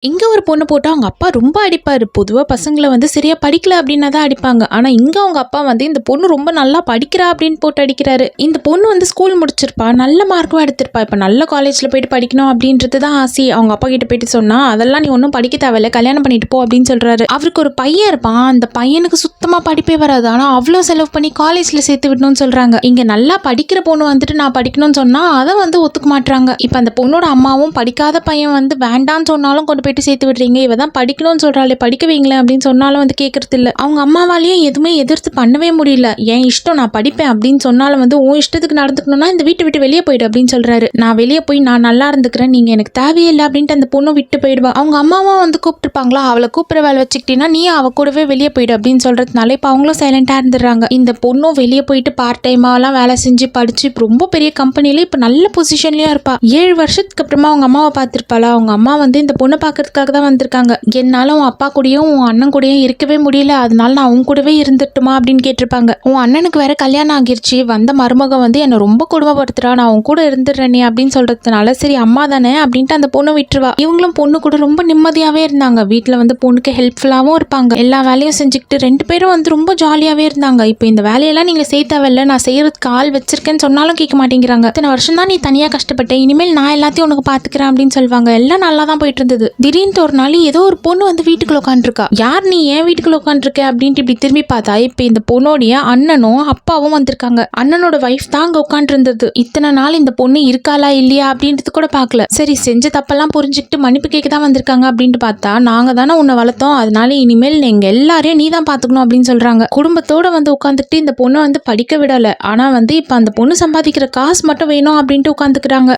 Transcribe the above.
இங்க ஒரு பொண்ணு போட்டு அவங்க அப்பா ரொம்ப அடிப்பாரு. பொதுவா பசங்கள வந்து சரியா படிக்கல அப்டின்னா தான் அடிப்பாங்க. ஆனா இங்க அவங்க அப்பா வந்து இந்த பொண்ணு ரொம்ப நல்லா படிக்கிறா அப்டின்னு போட்டு அடிக்கிறாரு. இந்த பொண்ணு வந்து ஸ்கூல் முடிச்சிருப்பா. நல்ல மார்க்கும் எடுத்திருப்பா. இப்ப நல்ல காலேஜ்ல போயிட்டு படிக்கணும் அப்டின்றது தான் ஆசை. அவங்க அப்பா கிட்ட போயிட்டு சொன்னா, அதெல்லாம் நீ ஒன்னும் படிக்க தேவையில்ல. கல்யாணம் பண்ணிட்டு போ அப்டின்னு சொல்றாரு. அவருக்கு ஒரு பையன் இருப்பான். அந்த பையனுக்கு சுத்தமா படிப்பே வராது. ஆனா அவ்ளோ செலவு பண்ணி காலேஜ்ல சேர்த்து விடணும்னு சொல்றாங்க. இங்க நல்லா படிக்கிற பொண்ணு வந்துட்டு நான் படிக்கணும்னு சொன்னா அத வந்து ஒத்துக்க மாட்றாங்க. இப்ப அந்த பொண்ணோட அம்மாவும் படிக்காத பையன் வந்து வேண்டான்னு சொன்னாலும் கொண்டு போயிட்டு சேர்த்து விடுறீங்க. இவ தான் படிக்கணும்னு சொல்றாளே படிக்க வைங்களேன் அப்படின்னு சொன்னாலும் வந்து கேட்கறது இல்ல. அவங்க அம்மாவாலேயும் எதுவுமே எதிர்த்து பண்ணவே முடியல. என் இஷ்டம் நான் படிப்பேன் அப்படின்னு சொன்னாலும் வந்து உன் இஷ்டத்துக்கு நடந்துக்கணும்னா இந்த வீட்டை விட்டு வெளியே போயிடு அப்படின்னு சொல்றாரு. நான் வெளியே போய் நான் நல்லா இருந்துக்கிறேன், நீங்க எனக்கு தேவையே இல்லை அப்படின்ட்டு அந்த பொண்ணு விட்டு போயிடுவா. அவங்க அம்மாவும் வந்து கூப்பிட்டுருப்பாங்களா, அவளை கூப்பிட வேலை வச்சுக்கிட்டீங்கன்னா நீ அவ கூடவே வெளியே போயிடு அப்படின்னு சொல்றதுனால இப்ப அவங்களும் சைலண்டா இருந்துடுறாங்க. இந்த பொண்ணும் வெளியே போயிட்டு பார்ட் டைமாலாம் வேலை செஞ்சு படிச்சு ரொம்ப பெரிய கம்பெனில இப்ப நல்ல பொசிஷன்லயும் இருப்பா. 7 வருஷத்துக்கு அப்புறமா அவங்க அம்மாவை பார்த்திருப்பாளா. அவங்க அம்மா வந்து இந்த பொண்ணை பார்க்கறதுக்காக தான் வந்திருக்காங்க. என்னால உன் அப்பா கூடயும் உன் அண்ணன் கூடயும் இருக்கவே முடியல, அதனால நான் உன் கூடவே இருந்துட்டுமா அப்படின்னு கேட்டிருப்பாங்க. உன் அண்ணனுக்கு வேற கல்யாணம் ஆகிருச்சு, வந்த மருமக வந்து என்னை ரொம்ப கொடுமைப்படுத்துறா, நான் உன் கூட இருந்துடுறேனே அப்படின்னு சொல்றதுனால சரி அம்மா தானே அப்படின்ட்டு அந்த பொண்ணு விட்டுருவா. இவங்களும் பொண்ணு கூட ரொம்ப நிம்மதியாவே இருந்தாங்க. வீட்டுல வந்து பொண்ணுக்கு ஹெல்ப்ஃபுல்லாவும் இருப்பாங்க. எல்லா வேலையும் செஞ்சுக்கிட்டு 2 பேரும் வந்து ரொம்ப ஜாலியாவே இருந்தாங்க. இப்போ இந்த வேலையெல்லாம் நீங்க செய்ய தேவையில்ல, நான் செய்யறதுக்கு ஆள் வச்சிருக்கேன்னு சொன்னாலும் கேட்க மாட்டேங்கிறாங்க. இத்தனை வருஷம் தான் நீ தனியா கஷ்டப்பட்ட, இனிமேல் நான் எல்லாத்தையும் உனக்கு பாத்துக்கிறேன் அப்படின்னு சொல்லுவாங்க. எல்லாம் நல்லா தான் போயிட்டு இருந்தது. திடீர்னு ஒரு நாள் ஏதோ ஒரு பொண்ணு வந்து வீட்டுக்குள்ள உட்காந்துருக்கா. யார் நீ ஏன் வீட்டுக்குள்ள உட்காந்துருக்க அப்படின்ட்டு இப்படி திரும்பி பார்த்தா இப்ப இந்த பொண்ணோடைய அண்ணனும் அப்பாவும் வந்திருக்காங்க. அண்ணனோட வைஃப் தான் அங்க உட்காந்து இருந்தது. இத்தனை நாள் இந்த பொண்ணு இருக்காளா இல்லையா அப்படின்றது கூட பாக்கல. சரி செஞ்ச தப்பெல்லாம் புரிஞ்சுக்கிட்டு மன்னிப்பு கேட்க தான் வந்திருக்காங்க அப்படின்ட்டு பார்த்தா நாங்க தானே உன்னை வளர்த்தோம், அதனால இனிமேல் எங்க எல்லாரையும் நீ தான் பாத்துக்கணும் அப்படின்னு சொல்றாங்க. குடும்பத்தோட வந்து உட்காந்துட்டு இந்த பொண்ணு வந்து படிக்க விடல. ஆனா வந்து இப்ப அந்த பொண்ணு சம்பாதிக்கிற காசு மட்டும் வேணும் அப்படின்ட்டு உட்காந்துக்கிறாங்க.